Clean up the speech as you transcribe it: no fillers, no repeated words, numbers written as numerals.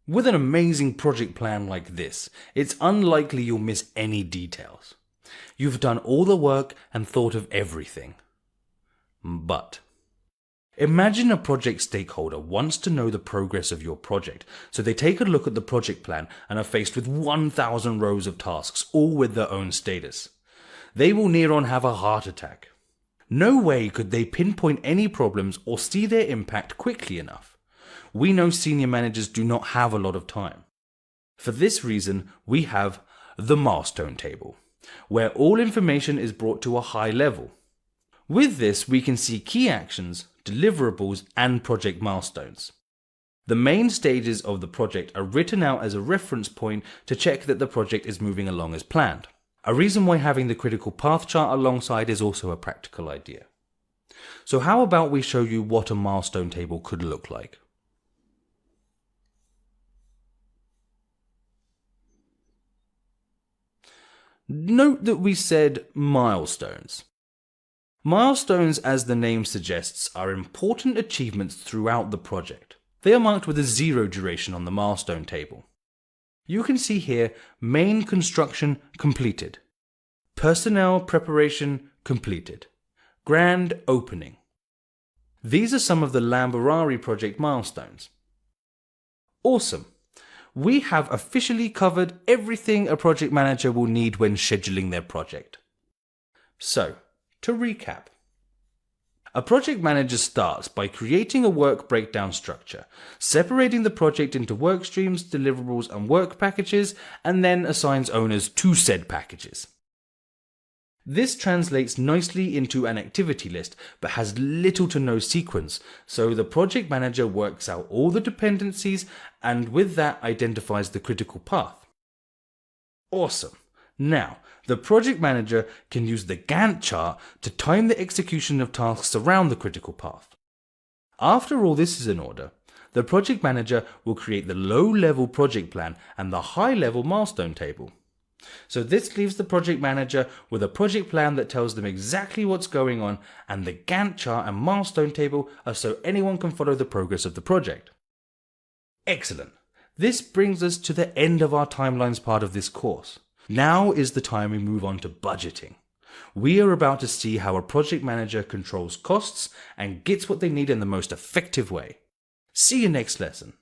With an amazing project plan like this, it's unlikely you'll miss any details. You've done all the work and thought of everything. But imagine a project stakeholder wants to know the progress of your project, so they take a look at the project plan and are faced with 1,000 rows of tasks, all with their own status. They will near on have a heart attack. No way could they pinpoint any problems or see their impact quickly enough. We know senior managers do not have a lot of time. For this reason, we have the milestone table, where all information is brought to a high level. With this, we can see key actions, deliverables, and project milestones. The main stages of the project are written out as a reference point to check that the project is moving along as planned. A reason why having the critical path chart alongside is also a practical idea. So how about we show you what a milestone table could look like? Note that we said milestones. Milestones, as the name suggests, are important achievements throughout the project. They are marked with a 0 duration on the milestone table. You can see here main construction completed, personnel preparation completed, grand opening. These are some of the Lamborghini project milestones. Awesome! We have officially covered everything a project manager will need when scheduling their project. So, to recap, a project manager starts by creating a work breakdown structure, separating the project into work streams, deliverables, and work packages, and then assigns owners to said packages. This translates nicely into an activity list, but has little to no sequence, so the project manager works out all the dependencies and with that identifies the critical path. Awesome! Now, the project manager can use the Gantt chart to time the execution of tasks around the critical path. After all this is in order, the project manager will create the low-level project plan and the high-level milestone table. So this leaves the project manager with a project plan that tells them exactly what's going on, and the Gantt chart and milestone table are so anyone can follow the progress of the project. Excellent! This brings us to the end of our timelines part of this course. Now is the time we move on to budgeting. We are about to see how a project manager controls costs and gets what they need in the most effective way. See you next lesson.